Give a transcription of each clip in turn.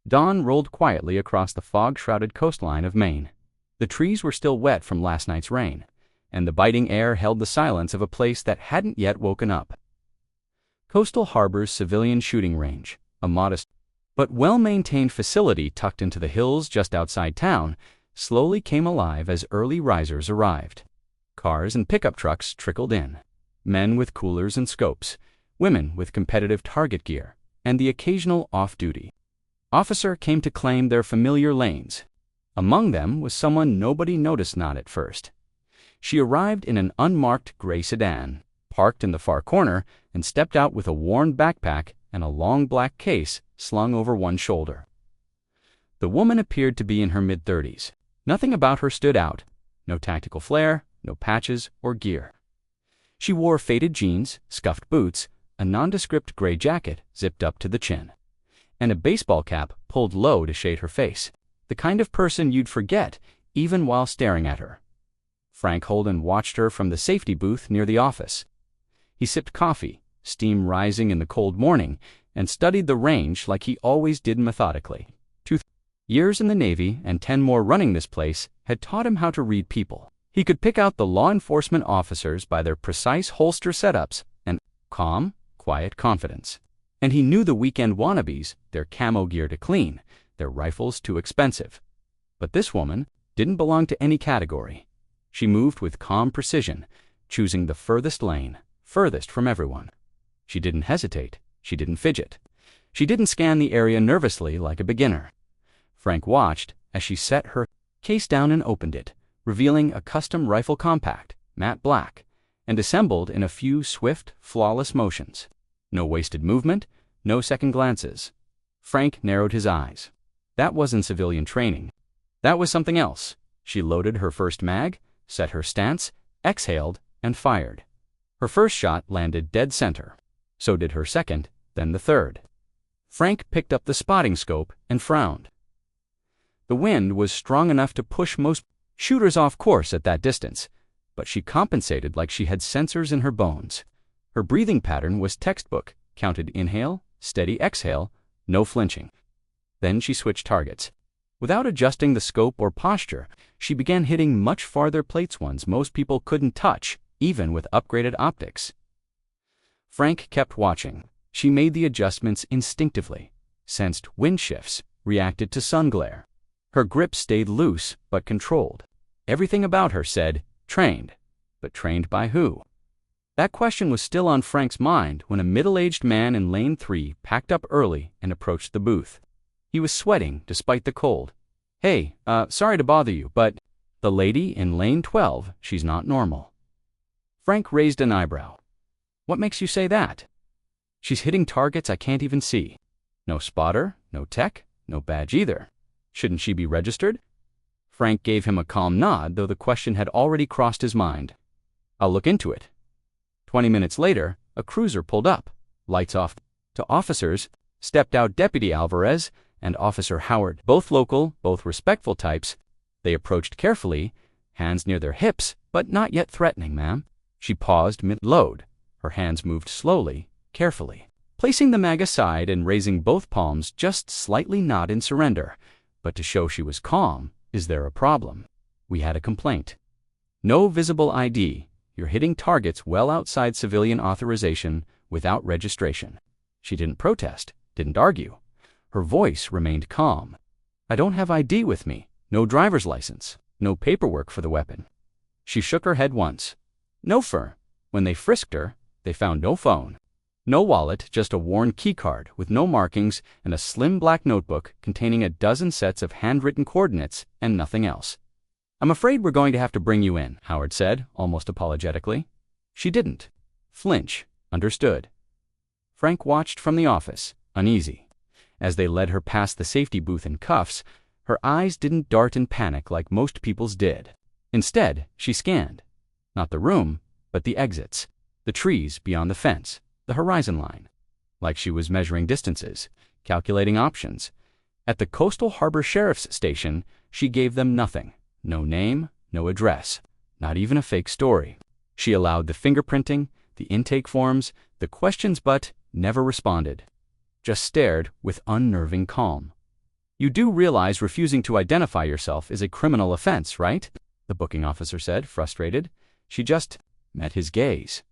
Dawn rolled quietly across the fog-shrouded coastline of Maine. The trees were still wet from last night's rain, and the biting air held the silence of a place that hadn't yet woken up. Coastal Harbor's civilian shooting range, a modest but well-maintained facility tucked into the hills just outside town, slowly came alive as early risers arrived. Cars and pickup trucks trickled in, men with coolers and scopes, women with competitive target gear, and the occasional off-duty officer came to claim their familiar lanes. Among them was someone nobody noticed not at first. She arrived in an unmarked gray sedan, parked in the far corner, and stepped out with a worn backpack and a long black case slung over one shoulder. The woman appeared to be in her mid-30s. Nothing about her stood out. No tactical flair, no patches or gear. She wore faded jeans, scuffed boots, a nondescript gray jacket zipped up to the chin, and a baseball cap pulled low to shade her face. The kind of person you'd forget even while staring at her. Frank Holden watched her from the safety booth near the office. He sipped coffee, steam rising in the cold morning, and studied the range like he always did methodically. 2 years in the Navy and 10 more running this place had taught him how to read people. He could pick out the law enforcement officers by their precise holster setups and calm, quiet confidence. And he knew the weekend wannabes, their camo gear to clean, their rifles too expensive. But this woman didn't belong to any category. She moved with calm precision, choosing the furthest lane, furthest from everyone. She didn't hesitate. She didn't fidget. She didn't scan the area nervously like a beginner. Frank watched as she set her case down and opened it, revealing a custom rifle compact, matte black, and assembled in a few swift, flawless motions. No wasted movement, no second glances. Frank narrowed his eyes. That wasn't civilian training. That was something else. She loaded her first mag, set her stance, exhaled, and fired. Her first shot landed dead center. So did her second, then the third. Frank picked up the spotting scope and frowned. The wind was strong enough to push most shooters off course at that distance, but she compensated like she had sensors in her bones. Her breathing pattern was textbook, counted inhale, steady exhale, no flinching. Then she switched targets. Without adjusting the scope or posture, she began hitting much farther plates ones most people couldn't touch, even with upgraded optics. Frank kept watching. She made the adjustments instinctively, sensed wind shifts, reacted to sun glare. Her grip stayed loose but controlled. Everything about her said, trained. But trained by who? That question was still on Frank's mind when a middle-aged man in Lane 3 packed up early and approached the booth. He was sweating despite the cold. "Hey, sorry to bother you, but the lady in Lane 12, she's not normal." Frank raised an eyebrow. "What makes you say that?" "She's hitting targets I can't even see. No spotter, no tech, no badge either. Shouldn't she be registered?" Frank gave him a calm nod, though the question had already crossed his mind. "I'll look into it." 20 minutes later, a cruiser pulled up, lights off. To officers stepped out Deputy Alvarez and Officer Howard, both local, both respectful types. They approached carefully, hands near their hips, but not yet threatening, ma'am. She paused mid-load. Her hands moved slowly, carefully, placing the mag aside and raising both palms just slightly not in surrender. But to show she was calm, "Is there a problem?" "We had a complaint." "No visible ID. You're hitting targets well outside civilian authorization without registration." She didn't protest, didn't argue. Her voice remained calm. "I don't have ID with me. No driver's license. No paperwork for the weapon." She shook her head once. "No, sir. When they frisked her, they found no phone. No wallet, just a worn keycard with no markings and a slim black notebook containing a dozen sets of handwritten coordinates and nothing else." "I'm afraid we're going to have to bring you in," Howard said, almost apologetically. She didn't flinch, understood. Frank watched from the office, uneasy. As they led her past the safety booth in cuffs, her eyes didn't dart in panic like most people's did. Instead, she scanned. Not the room, but the exits, the trees beyond the fence, the horizon line. Like she was measuring distances, calculating options. At the Coastal Harbor Sheriff's Station, she gave them nothing. No name, no address, not even a fake story. She allowed the fingerprinting, the intake forms, the questions, but never responded. Just stared with unnerving calm. You do realize refusing to identify yourself is a criminal offense, right? The booking officer said, frustrated. She just met his gaze.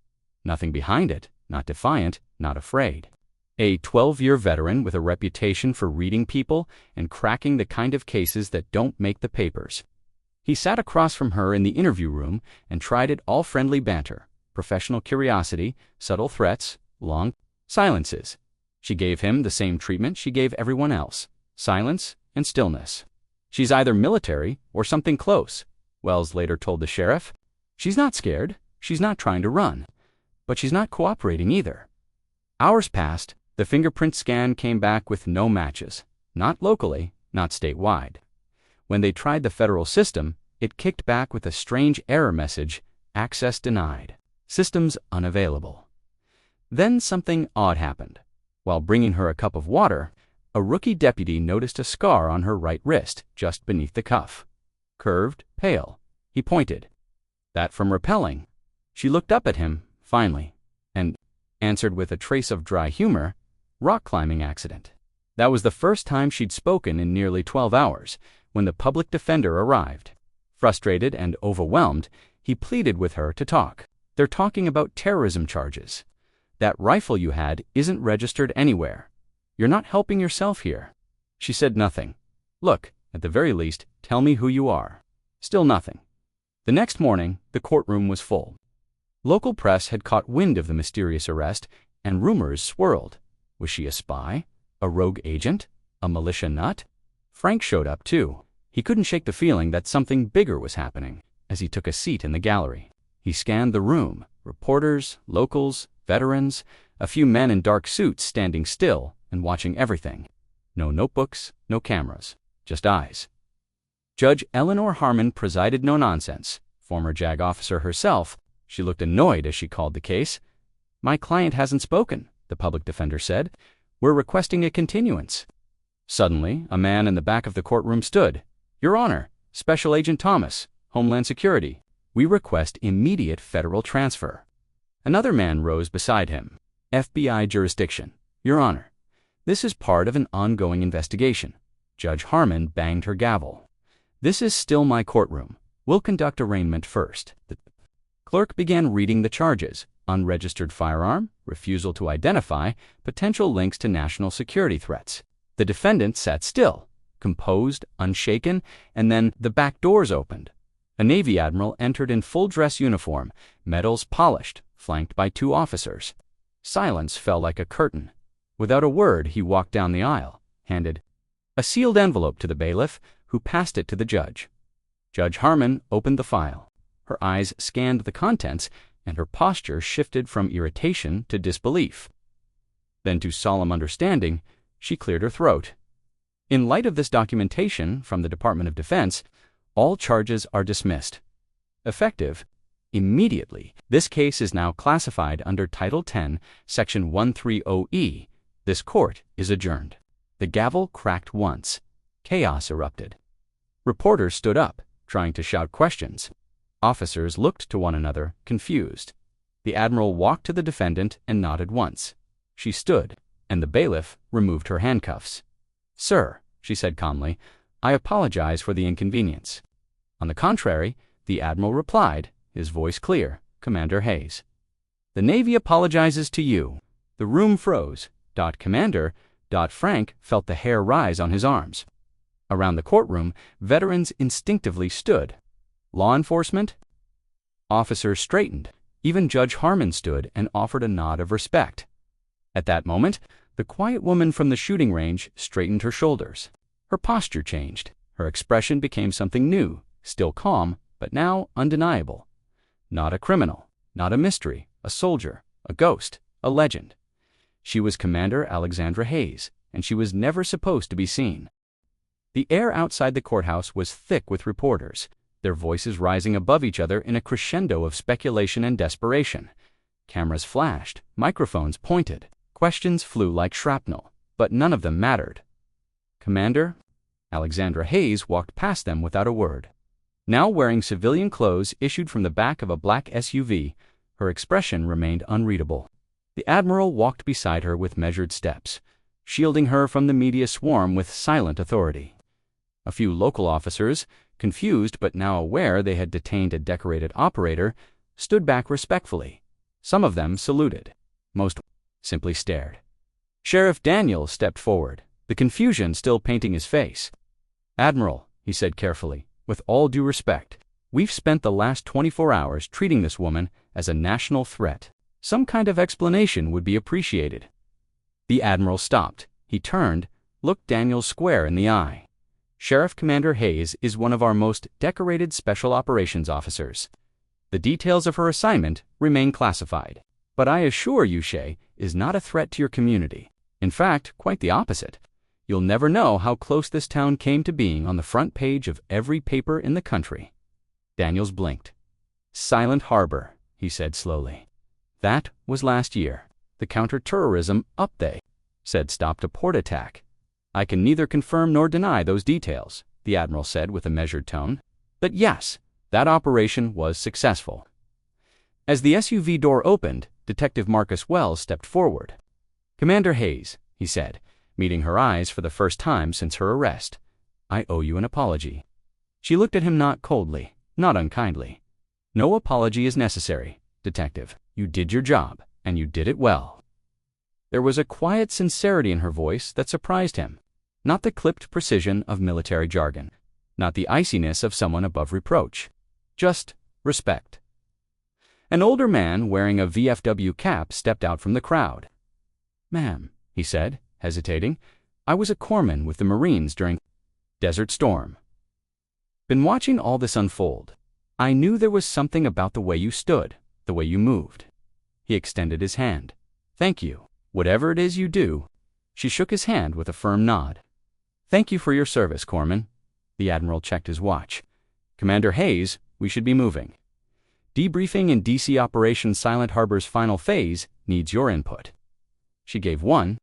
Nothing behind it, not defiant, not afraid. A 12-year veteran with a reputation for reading people and cracking the kind of cases that don't make the papers. He sat across from her in the interview room and tried it all friendly banter, professional curiosity, subtle threats, long silences. She gave him the same treatment she gave everyone else. Silence and stillness. She's either military or something close, Wells later told the sheriff. She's not scared, she's not trying to run, but she's not cooperating either. Hours passed, the fingerprint scan came back with no matches. Not locally, not statewide. When they tried the federal system, it kicked back with a strange error message, access denied, systems unavailable. Then something odd happened. While bringing her a cup of water, a rookie deputy noticed a scar on her right wrist, just beneath the cuff. Curved, pale. He pointed. That from rappelling. She looked up at him, finally, and answered with a trace of dry humor, rock climbing accident. That was the first time she'd spoken in nearly 12 hours, when the public defender arrived. Frustrated and overwhelmed, he pleaded with her to talk. They're talking about terrorism charges. That rifle you had isn't registered anywhere. You're not helping yourself here. She said nothing. Look, at the very least, tell me who you are. Still nothing. The next morning, the courtroom was full. Local press had caught wind of the mysterious arrest, and rumors swirled. Was she a spy? A rogue agent? A militia nut? Frank showed up, too. He couldn't shake the feeling that something bigger was happening. As he took a seat in the gallery, he scanned the room. Reporters, locals, veterans, a few men in dark suits standing still and watching everything. No notebooks, no cameras, just eyes. Judge Eleanor Harmon presided. No nonsense. Former JAG officer herself, she looked annoyed as she called the case. My client hasn't spoken, the public defender said. We're requesting a continuance. Suddenly, a man in the back of the courtroom stood. Your Honor, Special Agent Thomas, Homeland Security. We request immediate federal transfer. Another man rose beside him. FBI jurisdiction. Your Honor, this is part of an ongoing investigation. Judge Harmon banged her gavel. This is still my courtroom. We'll conduct arraignment first. The clerk began reading the charges. Unregistered firearm, refusal to identify, potential links to national security threats. The defendant sat still, composed, unshaken, and then the back doors opened. A Navy admiral entered in full dress uniform, medals polished, flanked by 2 officers. Silence fell like a curtain. Without a word, he walked down the aisle, handed a sealed envelope to the bailiff, who passed it to the judge. Judge Harmon opened the file. Her eyes scanned the contents, and her posture shifted from irritation to disbelief. Then to solemn understanding, she cleared her throat. In light of this documentation from the Department of Defense, all charges are dismissed. Effective immediately. This case is now classified under Title 10, Section 130E. This court is adjourned. The gavel cracked once. Chaos erupted. Reporters stood up, trying to shout questions. Officers looked to one another, confused. The Admiral walked to the defendant and nodded once. She stood, and the bailiff removed her handcuffs. Sir, she said calmly, I apologize for the inconvenience. On the contrary, the Admiral replied, his voice clear, Commander Hayes. The Navy apologizes to you. The room froze. Commander. Frank felt the hair rise on his arms. Around the courtroom, veterans instinctively stood. Law enforcement? Officers straightened. Even Judge Harmon stood and offered a nod of respect. At that moment, the quiet woman from the shooting range straightened her shoulders. Her posture changed. Her expression became something new, still calm, but now undeniable. Not a criminal, not a mystery, a soldier, a ghost, a legend. She was Commander Alexandra Hayes, and she was never supposed to be seen. The air outside the courthouse was thick with reporters, their voices rising above each other in a crescendo of speculation and desperation. Cameras flashed, microphones pointed, questions flew like shrapnel, but none of them mattered. Commander? Alexandra Hayes walked past them without a word. Now wearing civilian clothes issued from the back of a black SUV, her expression remained unreadable. The Admiral walked beside her with measured steps. shielding her from the media swarm with silent authority. A few local officers, confused but now aware they had detained a decorated operator, stood back respectfully. Some of them saluted. Most simply stared. Sheriff Daniel stepped forward, the confusion still painting his face. "Admiral," he said carefully, "with all due respect, we've spent the last 24 hours treating this woman as a national threat. Some kind of explanation would be appreciated." The Admiral stopped. He turned, looked Daniel square in the eye. "Sheriff Commander Hayes is one of our most decorated special operations officers. The details of her assignment remain classified. But I assure you Shay is not a threat to your community. In fact, quite the opposite. You'll never know how close this town came to being on the front page of every paper in the country." Daniels blinked. "Silent Harbor," he said slowly. "That was last year. The counter-terrorism update said stopped a port attack. I can neither confirm nor deny those details," the Admiral said with a measured tone. "But yes, that operation was successful." As the SUV door opened, Detective Marcus Wells stepped forward. "Commander Hayes," he said, meeting her eyes for the first time since her arrest, "I owe you an apology." She looked at him not coldly, not unkindly. "No apology is necessary, Detective. You did your job, and you did it well." There was a quiet sincerity in her voice that surprised him, not the clipped precision of military jargon, not the iciness of someone above reproach, just respect. An older man wearing a VFW cap stepped out from the crowd. "Ma'am," he said, hesitating, "I was a corpsman with the Marines during Desert Storm. Been watching all this unfold. I knew there was something about the way you stood, the way you moved." He extended his hand. "Thank you. Whatever it is you do." She shook his hand with a firm nod. "Thank you for your service, Corpsman." The Admiral checked his watch. "Commander Hayes, we should be moving. Debriefing in DC Operation Silent Harbor's final phase needs your input." She gave one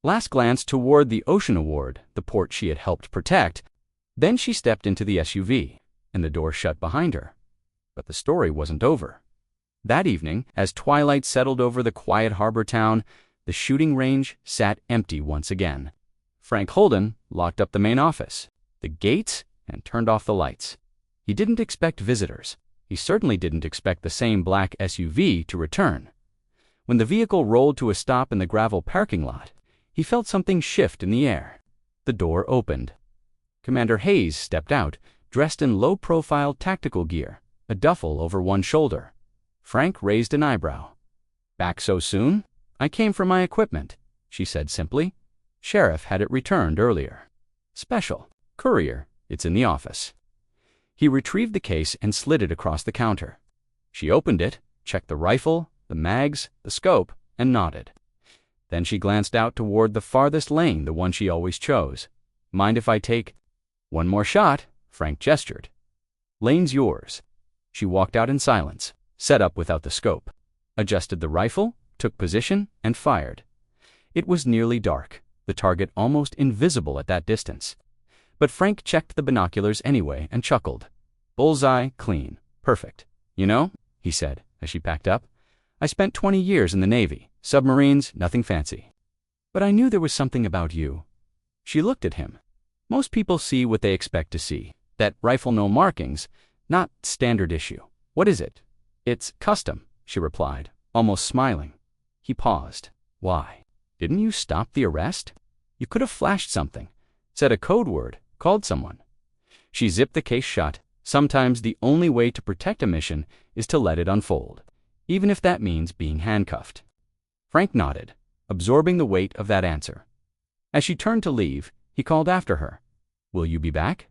last glance toward the Ocean Award, the port she had helped protect. Then she stepped into the SUV, and the door shut behind her. But the story wasn't over. That evening, as twilight settled over the quiet harbor town, the shooting range sat empty once again. Frank Holden locked up the main office, the gates, and turned off the lights. He didn't expect visitors. He certainly didn't expect the same black SUV to return. When the vehicle rolled to a stop in the gravel parking lot, he felt something shift in the air. The door opened. Commander Hayes stepped out, dressed in low-profile tactical gear, a duffel over one shoulder. Frank raised an eyebrow. "Back so soon?" "I came for my equipment," she said simply. "Sheriff had it returned earlier." "Special. Courier. It's in the office." He retrieved the case and slid it across the counter. She opened it, checked the rifle, the mags, the scope, and nodded. Then she glanced out toward the farthest lane, the one she always chose. "Mind if I take—" "One more shot," Frank gestured. "Lane's yours." She walked out in silence, set up without the scope, adjusted the rifle, took position, and fired. It was nearly dark, the target almost invisible at that distance. But Frank checked the binoculars anyway and chuckled. "Bullseye, clean, perfect. You know," he said as she packed up, "I spent 20 years in the Navy, submarines, nothing fancy. But I knew there was something about you." She looked at him. "Most people see what they expect to see. That rifle no markings, not standard issue. What is it?" "It's custom," she replied, almost smiling. He paused. "Why? Didn't you stop the arrest? You could have flashed something, said a code word, called someone." She zipped the case shut. Sometimes the only way to protect a mission is to let it unfold, even if that means being handcuffed. Frank nodded, absorbing the weight of that answer. As she turned to leave, he called after her. "Will you be back?"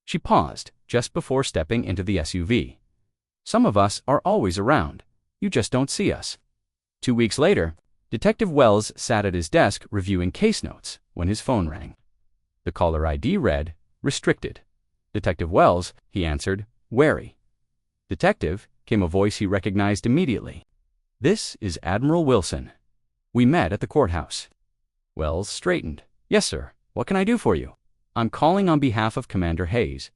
She paused just before stepping into the SUV. "Some of us are always around. You just don't see us." 2 weeks later, Detective Wells sat at his desk reviewing case notes when his phone rang. The caller ID read, "Restricted." "Detective Wells," he answered, wary. "Detective," came a voice he recognized immediately. "This is Admiral Wilson. We met at the courthouse." Wells straightened. "Yes, sir. What can I do for you?" "I'm calling on behalf of Commander Hayes."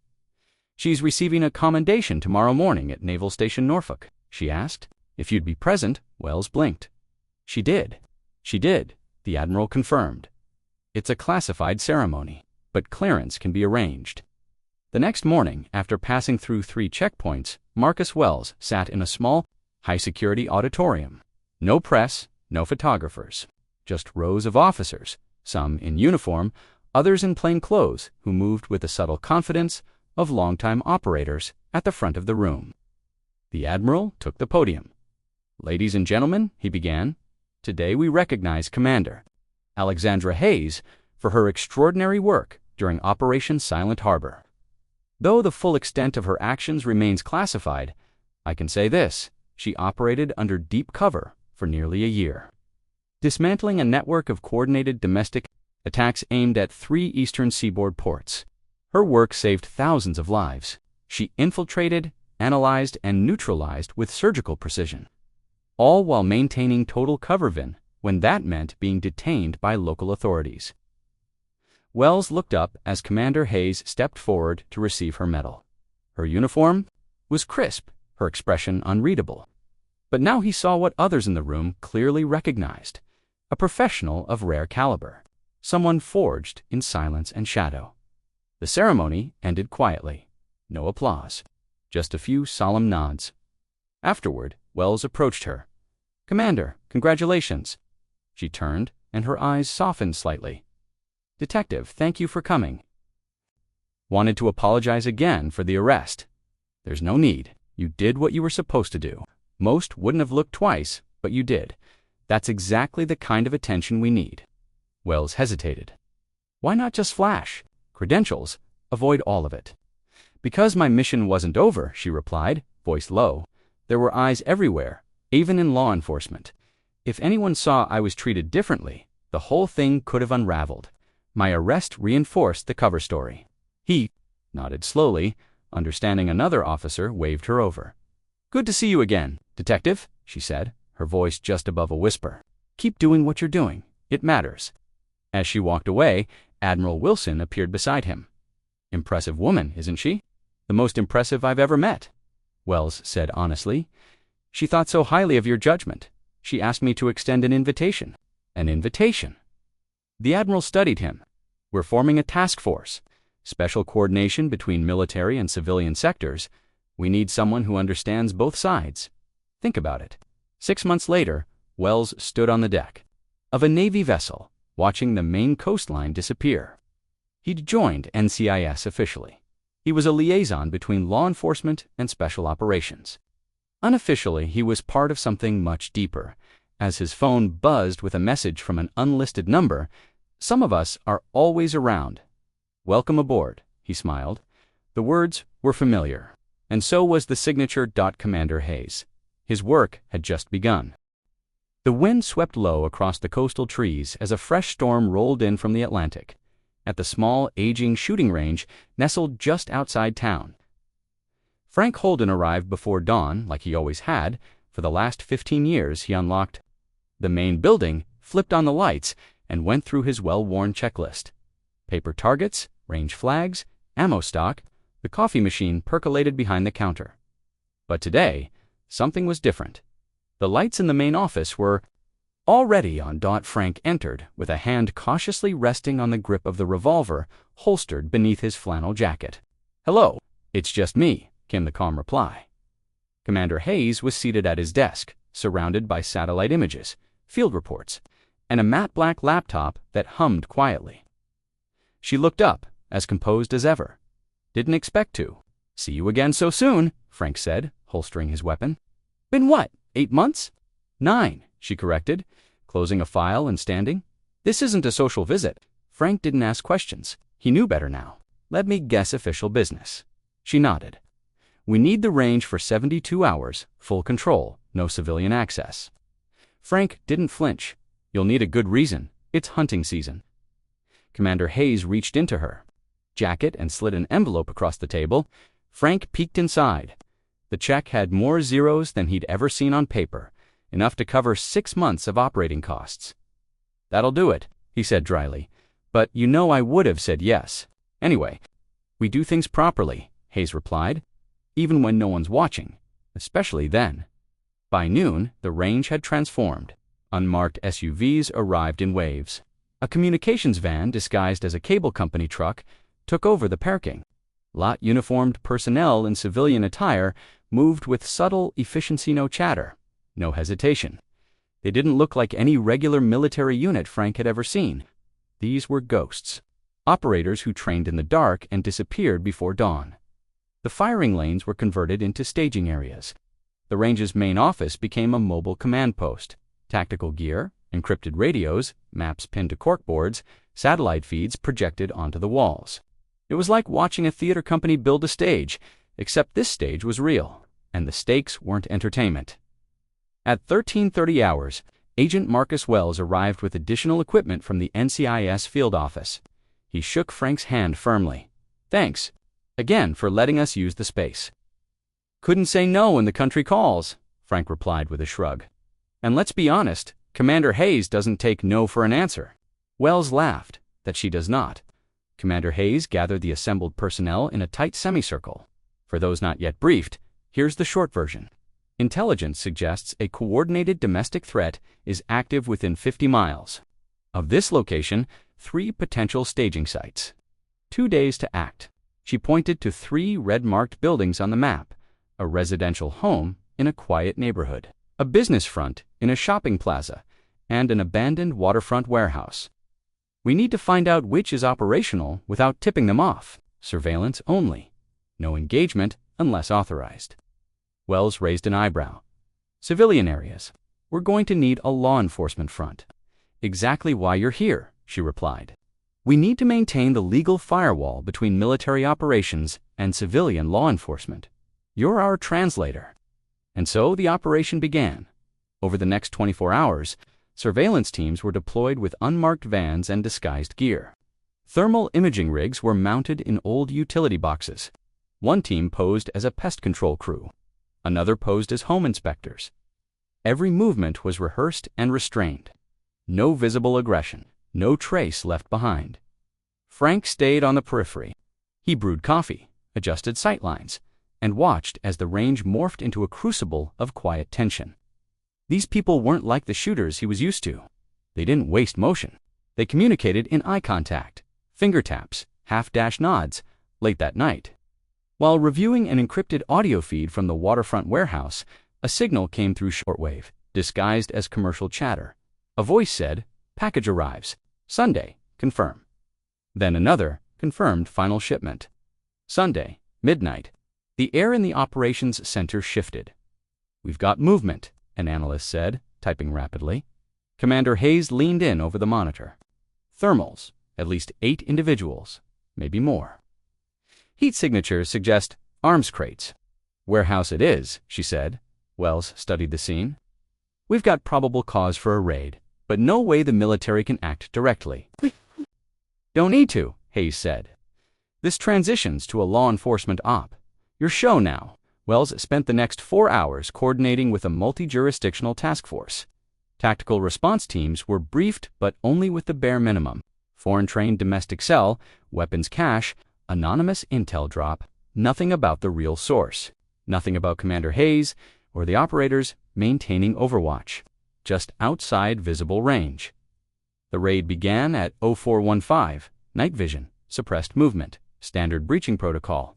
"She's receiving a commendation tomorrow morning at Naval Station Norfolk," she asked. "If you'd be present." Wells blinked. "She did," the Admiral confirmed. It's a classified ceremony, but clearance can be arranged. The next morning, after passing through 3 checkpoints, Marcus Wells sat in a small, high-security auditorium. No press, no photographers, just rows of officers, some in uniform, others in plain clothes, who moved with the subtle confidence of longtime operators at the front of the room. The Admiral took the podium. "Ladies and gentlemen," he began, "today we recognize Commander Alexandra Hayes for her extraordinary work during Operation Silent Harbor. Though the full extent of her actions remains classified, I can say this: she operated under deep cover for nearly a year, dismantling a network of coordinated domestic attacks aimed at 3 eastern seaboard ports. Her work saved thousands of lives. She infiltrated, analyzed, and neutralized with surgical precision, all while maintaining total cover when that meant being detained by local authorities." Wells looked up as Commander Hayes stepped forward to receive her medal. Her uniform was crisp, her expression unreadable. But now he saw what others in the room clearly recognized: a professional of rare caliber, someone forged in silence and shadow. The ceremony ended quietly. No applause, just a few solemn nods. Afterward, Wells approached her. "Commander, congratulations." She turned, and her eyes softened slightly. "Detective, thank you for coming. Wanted to apologize again for the arrest. There's no need. You did what you were supposed to do. Most wouldn't have looked twice, but you did. That's exactly the kind of attention we need." Wells hesitated. "Why not just flash? Credentials? Avoid all of it." "Because my mission wasn't over," she replied, voice low. "There were eyes everywhere, even in law enforcement. If anyone saw I was treated differently, the whole thing could have unraveled. My arrest reinforced the cover story." He nodded slowly, understanding another officer waved her over. "Good to see you again, Detective," she said, her voice just above a whisper. "Keep doing what you're doing. It matters." As she walked away, Admiral Wilson appeared beside him. "Impressive woman, isn't she?" "The most impressive I've ever met," Wells said honestly. "She thought so highly of your judgment. She asked me to extend an invitation." "An invitation?" The Admiral studied him. "We're forming a task force. Special coordination between military and civilian sectors. We need someone who understands both sides. Think about it." 6 months later, Wells stood on the deck of a Navy vessel, watching the Maine coastline disappear. He'd joined NCIS officially. He was a liaison between law enforcement and special operations. Unofficially, he was part of something much deeper. As his phone buzzed with a message from an unlisted number, "Some of us are always around. Welcome aboard," he smiled. The words were familiar, and so was the signature. Commander Hayes. His work had just begun. The wind swept low across the coastal trees as a fresh storm rolled in from the Atlantic. At the small, aging shooting range nestled just outside town, Frank Holden arrived before dawn, like he always had. For the last 15 years, he unlocked the main building, flipped on the lights, and went through his well-worn checklist. Paper targets, range flags, ammo stock. The coffee machine percolated behind the counter. But today, something was different. The lights in the main office were already on. Frank entered, with a hand cautiously resting on the grip of the revolver holstered beneath his flannel jacket. "Hello, it's just me," came the calm reply. Commander Hayes was seated at his desk, surrounded by satellite images, field reports, and a matte black laptop that hummed quietly. She looked up, as composed as ever. "Didn't expect to. See you again so soon," Frank said, holstering his weapon. "Been what, 8 months?" "9, she corrected, closing a file and standing. "This isn't a social visit." Frank didn't ask questions. He knew better now. "Let me guess official business." She nodded. "We need the range for 72 hours, full control, no civilian access." Frank didn't flinch. "You'll need a good reason. It's hunting season." Commander Hayes reached into her jacket and slid an envelope across the table. Frank peeked inside. The check had more zeros than he'd ever seen on paper, enough to cover 6 months of operating costs. "That'll do it," he said dryly. "But you know I would have said yes. Anyway, we do things properly," Hayes replied, "even when no one's watching, especially then." By noon, the range had transformed. Unmarked SUVs arrived in waves. A communications van disguised as a cable company truck took over the parking lot. Uniformed personnel in civilian attire moved with subtle efficiency, no chatter, no hesitation. They didn't look like any regular military unit Frank had ever seen. These were ghosts, operators who trained in the dark and disappeared before dawn. The firing lanes were converted into staging areas. The range's main office became a mobile command post. Tactical gear, encrypted radios, maps pinned to corkboards, satellite feeds projected onto the walls. It was like watching a theater company build a stage, except this stage was real, and the stakes weren't entertainment. At 13:30 hours, Agent Marcus Wells arrived with additional equipment from the NCIS field office. He shook Frank's hand firmly. "Thanks, again, for letting us use the space." "Couldn't say no when the country calls," Frank replied with a shrug. "And let's be honest, Commander Hayes doesn't take no for an answer." Wells laughed. "That she does not." Commander Hayes gathered the assembled personnel in a tight semicircle. "For those not yet briefed, here's the short version. Intelligence suggests a coordinated domestic threat is active within 50 miles. Of this location, 3 potential staging sites. 2 days to act." She pointed to 3 red-marked buildings on the map: a residential home in a quiet neighborhood, a business front in a shopping plaza, and an abandoned waterfront warehouse. "We need to find out which is operational without tipping them off. Surveillance only. No engagement unless authorized." Wells raised an eyebrow. "Civilian areas. We're going to need a law enforcement front." "Exactly why you're here," she replied. "We need to maintain the legal firewall between military operations and civilian law enforcement. You're our translator." And so the operation began. Over the next 24 hours, surveillance teams were deployed with unmarked vans and disguised gear. Thermal imaging rigs were mounted in old utility boxes. One team posed as a pest control crew. Another posed as home inspectors. Every movement was rehearsed and restrained. No visible aggression, no trace left behind. Frank stayed on the periphery. He brewed coffee, adjusted sightlines, and watched as the range morphed into a crucible of quiet tension. These people weren't like the shooters he was used to. They didn't waste motion. They communicated in eye contact, finger taps, half-dash nods, late that night. While reviewing an encrypted audio feed from the waterfront warehouse, a signal came through shortwave, disguised as commercial chatter. A voice said, "Package arrives. Sunday, confirm." Then another, confirmed final shipment. Sunday, midnight. The air in the operations center shifted. "We've got movement," an analyst said, typing rapidly. Commander Hayes leaned in over the monitor. "Thermals, at least 8 individuals, maybe more. Heat signatures suggest arms crates." "Warehouse it is," she said. Wells studied the scene. "We've got probable cause for a raid, but no way the military can act directly." "Don't need to," Hayes said. "This transitions to a law enforcement op. Your show now." Wells spent the next 4 hours coordinating with a multi-jurisdictional task force. Tactical response teams were briefed, but only with the bare minimum: foreign-trained domestic cell, weapons cache, anonymous intel drop, nothing about the real source, nothing about Commander Hayes or the operators maintaining overwatch, just outside visible range. The raid began at 0415, night vision, suppressed movement, standard breaching protocol.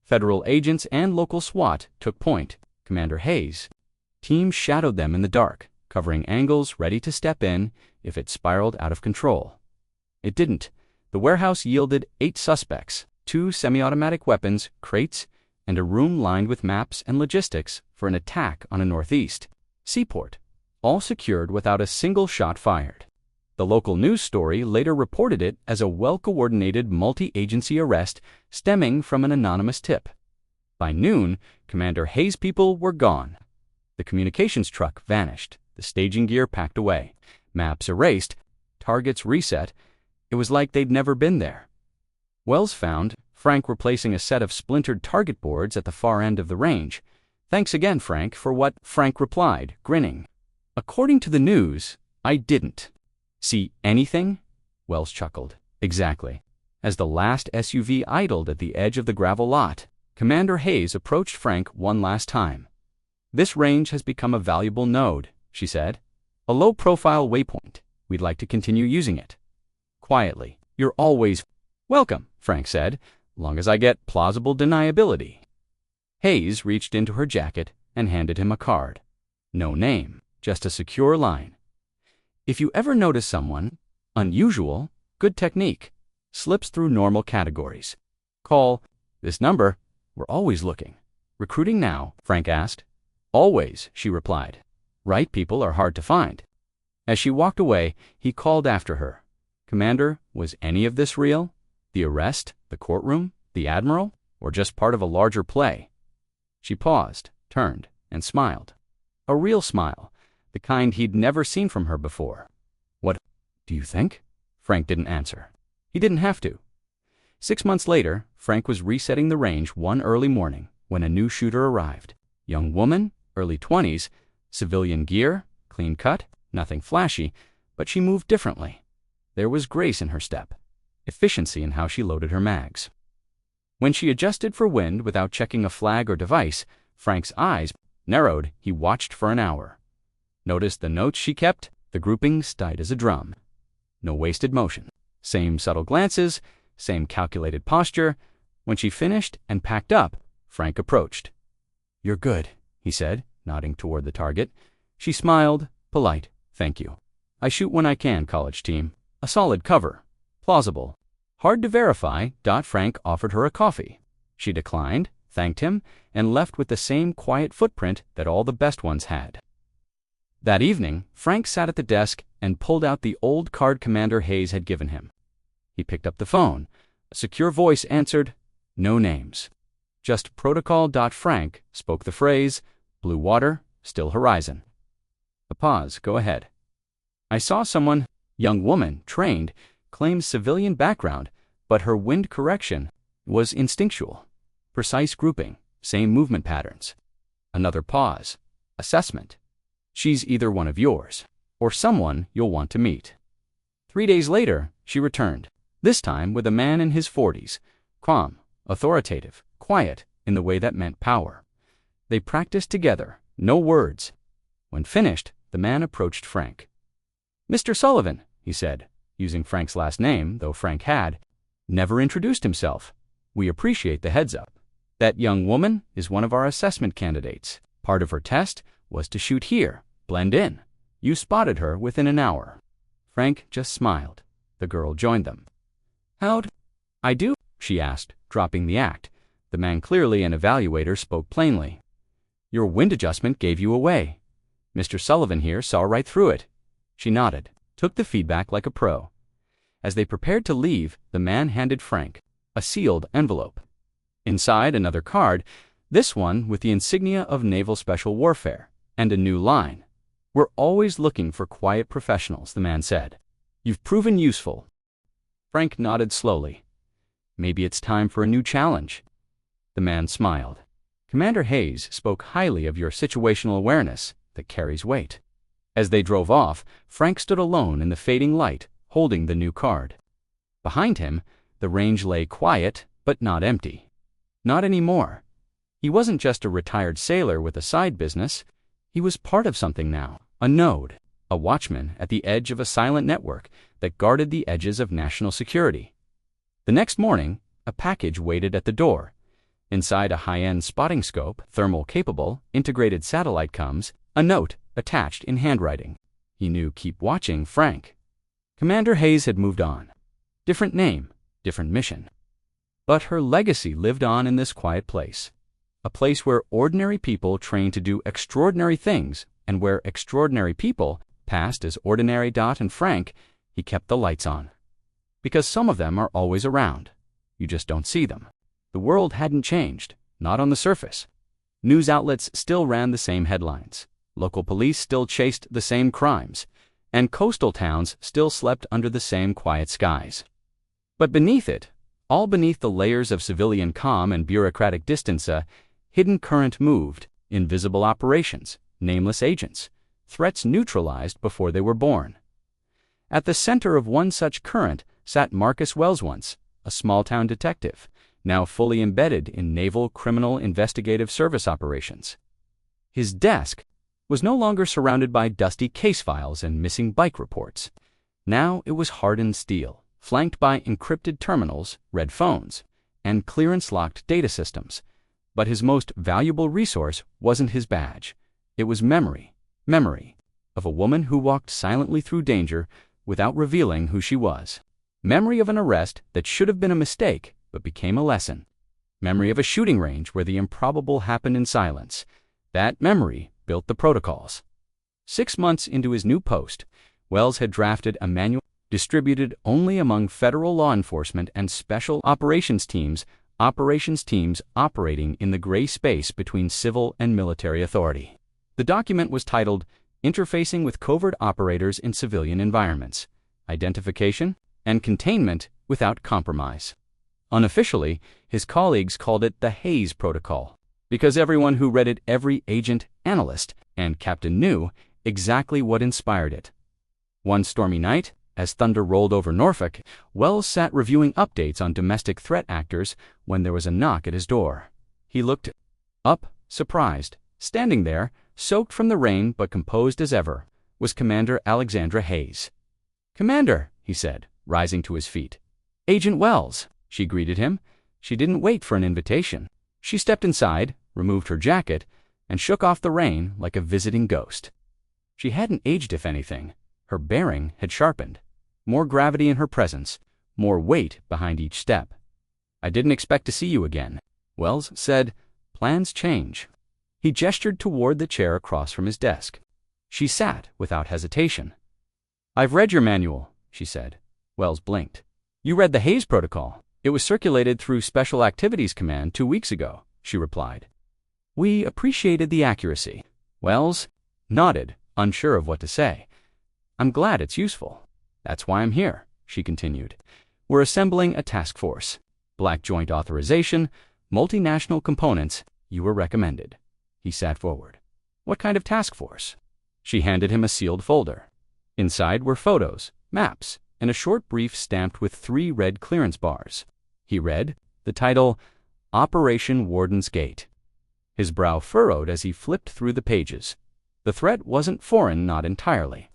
Federal agents and local SWAT took point. Commander Hayes. Teams shadowed them in the dark, covering angles ready to step in if it spiraled out of control. It didn't. The warehouse yielded 8 suspects, 2 semi-automatic weapons, crates, and a room lined with maps and logistics for an attack on a northeast seaport, all secured without a single shot fired. The local news story later reported it as a well-coordinated multi-agency arrest stemming from an anonymous tip. By noon, Commander Hayes' people were gone. The communications truck vanished, the staging gear packed away, maps erased, targets reset. It was like they'd never been there. Wells found Frank replacing a set of splintered target boards at the far end of the range. "Thanks again, Frank, for what?" Frank replied, grinning. "According to the news, I didn't." "See anything?" Wells chuckled. "Exactly." As the last SUV idled at the edge of the gravel lot, Commander Hayes approached Frank one last time. "This range has become a valuable node," she said. "A low-profile waypoint. We'd like to continue using it." quietly. "You're always welcome," Frank said, "long as I get plausible deniability." Hayes reached into her jacket and handed him a card. No name, just a secure line. "If you ever notice someone unusual, good technique, slips through normal categories, call this number. We're always looking." "Recruiting now?" Frank asked. "Always," she replied. "Right people are hard to find." As she walked away, he called after her. "Commander, was any of this real? The arrest, the courtroom, the Admiral, or just part of a larger play?" She paused, turned, and smiled. A real smile, the kind he'd never seen from her before. "What do you think?" Frank didn't answer. He didn't have to. 6 months later, Frank was resetting the range one early morning when a new shooter arrived. Young woman, early 20s, civilian gear, clean cut, nothing flashy, but she moved differently. There was grace in her step, efficiency in how she loaded her mags. When she adjusted for wind without checking a flag or device, Frank's eyes narrowed. He watched for an hour. Noticed the notes she kept, the groupings tight as a drum. No wasted motion. Same subtle glances, same calculated posture. When she finished and packed up, Frank approached. "You're good," he said, nodding toward the target. She smiled, polite. "Thank you. I shoot when I can, college team. A solid cover. Plausible. Hard to verify." Frank offered her a coffee. She declined, thanked him, and left with the same quiet footprint that all the best ones had. That evening, Frank sat at the desk and pulled out the old card Commander Hayes had given him. He picked up the phone. A secure voice answered. No names. Just protocol. Frank spoke the phrase, "Blue water, still horizon." A pause. "Go ahead." "I saw someone, young woman, trained, claims civilian background, but her wind correction was instinctual. Precise grouping, same movement patterns." Another pause. "Assessment. She's either one of yours, or someone you'll want to meet." 3 days later, she returned, this time with a man in his 40s, calm, authoritative, quiet in the way that meant power. They practiced together, no words. When finished, the man approached Frank. "Mr. Sullivan," he said, using Frank's last name, though Frank had never introduced himself. "We appreciate the heads up. That young woman is one of our assessment candidates. Part of her test was to shoot here, blend in. You spotted her within an hour." Frank just smiled. The girl joined them. "How'd I do?" she asked, dropping the act. The man, clearly an evaluator, spoke plainly. "Your wind adjustment gave you away. Mr. Sullivan here saw right through it." She nodded, took the feedback like a pro. As they prepared to leave, the man handed Frank a sealed envelope. Inside, another card, this one with the insignia of Naval Special Warfare, and a new line. "We're always looking for quiet professionals," the man said. "You've proven useful." Frank nodded slowly. "Maybe it's time for a new challenge." The man smiled. "Commander Hayes spoke highly of your situational awareness that carries weight." As they drove off, Frank stood alone in the fading light, holding the new card. Behind him, the range lay quiet, but not empty. Not anymore. He wasn't just a retired sailor with a side business. He was part of something now, a node, a watchman at the edge of a silent network that guarded the edges of national security. The next morning, a package waited at the door. Inside a high-end spotting scope, thermal-capable, integrated satellite comes, a note attached in handwriting. He knew, "Keep watching, Frank." Commander Hayes had moved on. Different name, different mission. But her legacy lived on in this quiet place. A place where ordinary people trained to do extraordinary things, and where extraordinary people passed as ordinary. And Frank, he kept the lights on. Because some of them are always around. You just don't see them. The world hadn't changed, not on the surface. News outlets still ran the same headlines. Local police still chased the same crimes. And coastal towns still slept under the same quiet skies. But beneath it, all beneath the layers of civilian calm and bureaucratic distance, a hidden current moved, invisible operations, nameless agents, threats neutralized before they were born. At the center of one such current sat Marcus Wells, once a small-town detective, now fully embedded in Naval Criminal Investigative Service operations. His desk was no longer surrounded by dusty case files and missing bike reports. Now it was hardened steel, flanked by encrypted terminals, red phones, and clearance-locked data systems. But his most valuable resource wasn't his badge. It was memory of a woman who walked silently through danger without revealing who she was. Memory of an arrest that should have been a mistake but became a lesson. Memory of a shooting range where the improbable happened in silence. That memory built the protocols. 6 months into his new post, Wells had drafted a manual distributed only among federal law enforcement and special operations teams operating in the gray space between civil and military authority. The document was titled Interfacing with Covert Operators in Civilian Environments, Identification and Containment Without Compromise. Unofficially, his colleagues called it the Hayes Protocol, because everyone who read it, every agent, analyst, and captain knew exactly what inspired it. One stormy night, as thunder rolled over Norfolk, Wells sat reviewing updates on domestic threat actors when there was a knock at his door. He looked up, surprised. Standing there, soaked from the rain but composed as ever, was Commander Alexandra Hayes. "Commander," he said, rising to his feet. "Agent Wells," she greeted him. She didn't wait for an invitation. She stepped inside, removed her jacket, and shook off the rain like a visiting ghost. She hadn't aged, if anything. Her bearing had sharpened. More gravity in her presence, more weight behind each step. "I didn't expect to see you again," Wells said. "Plans change." He gestured toward the chair across from his desk. She sat without hesitation. "I've read your manual," she said. Wells blinked. "You read the Hayes Protocol. It was circulated through Special Activities Command 2 weeks ago," she replied. "We appreciated the accuracy." Wells nodded, unsure of what to say. "I'm glad it's useful. That's why I'm here," she continued. "We're assembling a task force. Black joint authorization, multinational components. You were recommended." He sat forward. "What kind of task force?" She handed him a sealed folder. Inside were photos, maps, and a short brief stamped with 3 red clearance bars. He read the title, Operation Warden's Gate. His brow furrowed as he flipped through the pages. The threat wasn't foreign, not entirely.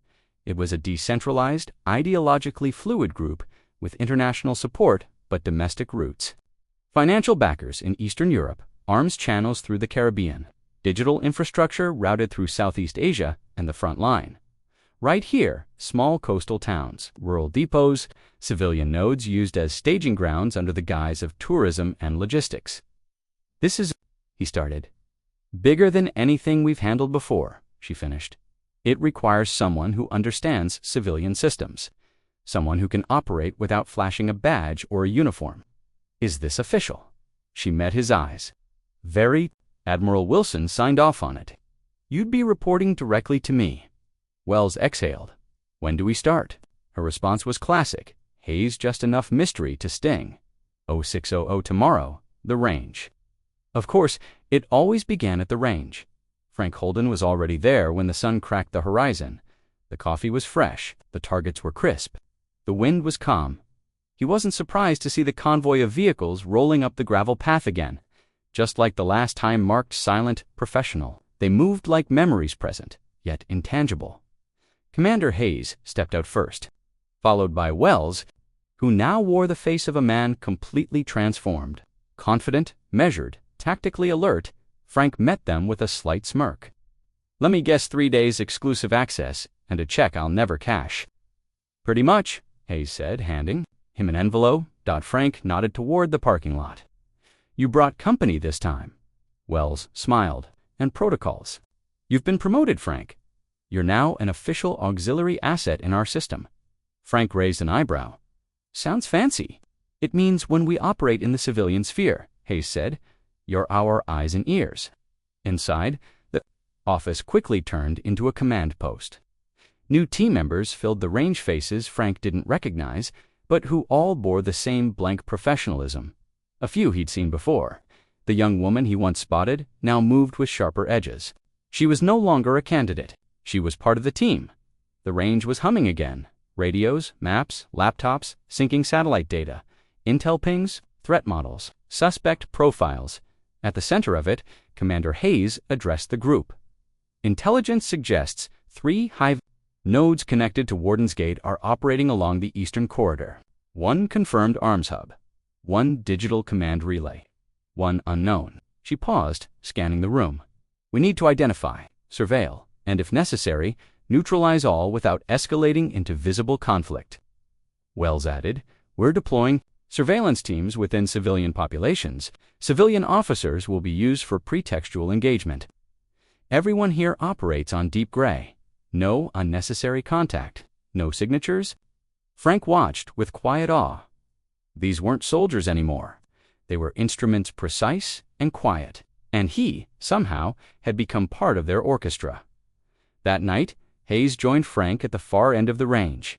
It was a decentralized, ideologically fluid group with international support but domestic roots. Financial backers in Eastern Europe, arms channels through the Caribbean, digital infrastructure routed through Southeast Asia and the front line. Right here, small coastal towns, rural depots, civilian nodes used as staging grounds under the guise of tourism and logistics. "This is," he started. "Bigger than anything we've handled before," she finished. "It requires someone who understands civilian systems, someone who can operate without flashing a badge or a uniform. Is this official?" She met his eyes. "Very. Admiral Wilson signed off on it. You'd be reporting directly to me." Wells exhaled. "When do we start?" Her response was classic. Hayes just enough mystery to sting. 0600 tomorrow, the range. Of course, it always began at the range. Frank Holden was already there when the sun cracked the horizon. The coffee was fresh, the targets were crisp. The wind was calm. He wasn't surprised to see the convoy of vehicles rolling up the gravel path again. Just like the last time, marked, silent, professional. They moved like memories present, yet intangible. Commander Hayes stepped out first, followed by Wells, who now wore the face of a man completely transformed. Confident, measured, tactically alert, Frank met them with a slight smirk. "Let me guess, 3 days exclusive access and a check I'll never cash." "Pretty much," Hayes said, handing him an envelope. Frank nodded toward the parking lot. "You brought company this time." Wells smiled. "And protocols. You've been promoted, Frank. You're now an official auxiliary asset in our system." Frank raised an eyebrow. "Sounds fancy." "It means when we operate in the civilian sphere," Hayes said, "you're our eyes and ears." Inside, the office quickly turned into a command post. New team members filled the range faces Frank didn't recognize, but who all bore the same blank professionalism. A few he'd seen before. The young woman he once spotted now moved with sharper edges. She was no longer a candidate. She was part of the team. The range was humming again. Radios, maps, laptops, syncing satellite data, intel pings, threat models, suspect profiles. At the center of it, Commander Hayes addressed the group. "Intelligence suggests 3 high nodes connected to Warden's Gate are operating along the eastern corridor. One confirmed arms hub. One digital command relay. One unknown. She paused, scanning the room. We need to identify, surveil, and if necessary, neutralize all without escalating into visible conflict. Wells added, we're deploying surveillance teams within civilian populations. Civilian officers will be used for pretextual engagement. Everyone here operates on deep gray. No unnecessary contact. No signatures. Frank watched with quiet awe. These weren't soldiers anymore. They were instruments precise and quiet, and he, somehow, had become part of their orchestra. That night, Hayes joined Frank at the far end of the range.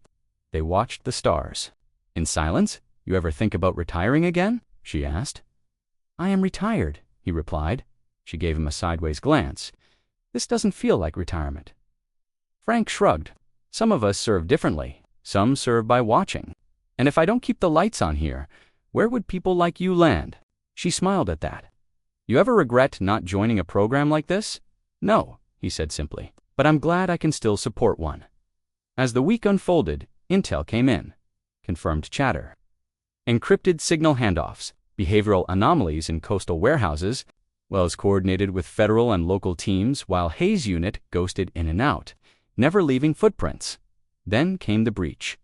They watched the stars. In silence, you ever think about retiring again? She asked. I am retired, he replied. She gave him a sideways glance. This doesn't feel like retirement. Frank shrugged. Some of us serve differently. Some serve by watching. And if I don't keep the lights on here, where would people like you land? She smiled at that. You ever regret not joining a program like this? No, he said simply, but I'm glad I can still support one. As the week unfolded, intel came in. Confirmed chatter. Encrypted signal handoffs, behavioral anomalies in coastal warehouses. Wells coordinated with federal and local teams while Hayes' unit ghosted in and out, never leaving footprints. Then came the breach.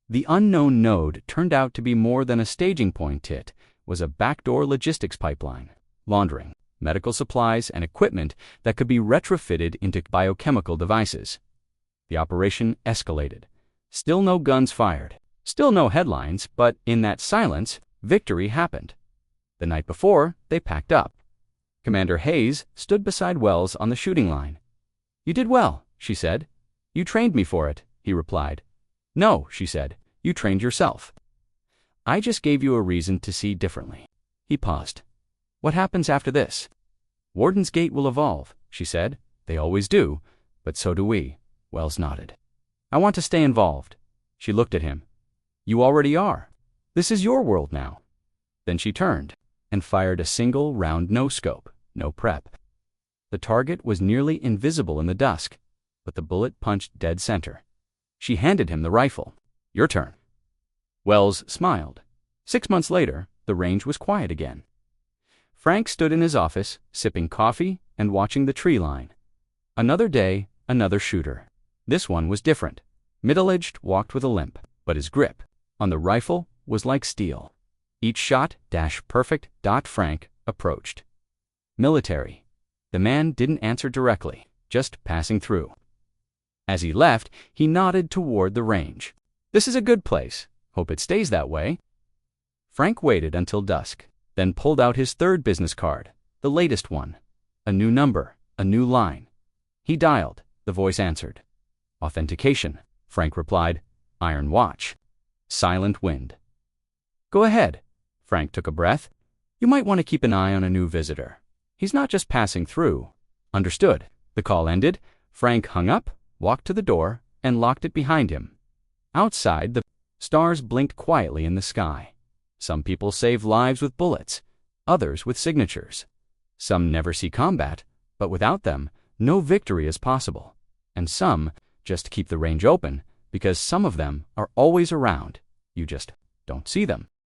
The unknown node turned out to be more than a staging point. It was a backdoor logistics pipeline, laundering medical supplies and equipment that could be retrofitted into biochemical devices. The operation escalated. Still no guns fired. Still no headlines, but in that silence, victory happened. The night before, they packed up. Commander Hayes stood beside Wells on the shooting line. You did well, she said. You trained me for it, he replied. No, she said. You trained yourself. I just gave you a reason to see differently. He paused. What happens after this? Warden's Gate will evolve, she said. They always do, but so do we. Wells nodded. I want to stay involved. She looked at him. You already are. This is your world now. Then she turned and fired a single round no-scope, no prep. The target was nearly invisible in the dusk, but the bullet punched dead center. She handed him the rifle. Your turn. Wells smiled. 6 months later, the range was quiet again. Frank stood in his office, sipping coffee and watching the tree line. Another day, another shooter. This one was different. Middle-aged, walked with a limp, but his grip on the rifle was like steel. Each shot, perfect. Frank approached. Military. The man didn't answer directly, just passing through. As he left, he nodded toward the range. This is a good place. Hope it stays that way. Frank waited until dusk, then pulled out his third business card, the latest one. A new number, a new line. He dialed. The voice answered. Authentication, Frank replied. Iron watch. Silent wind. Go ahead. Frank took a breath. You might want to keep an eye on a new visitor. He's not just passing through. Understood. The call ended. Frank hung up, walked to the door, and locked it behind him. Outside, the stars blinked quietly in the sky. Some people save lives with bullets, others with signatures. Some never see combat, but without them, no victory is possible. And some just keep the range open because some of them are always around. You just don't see them.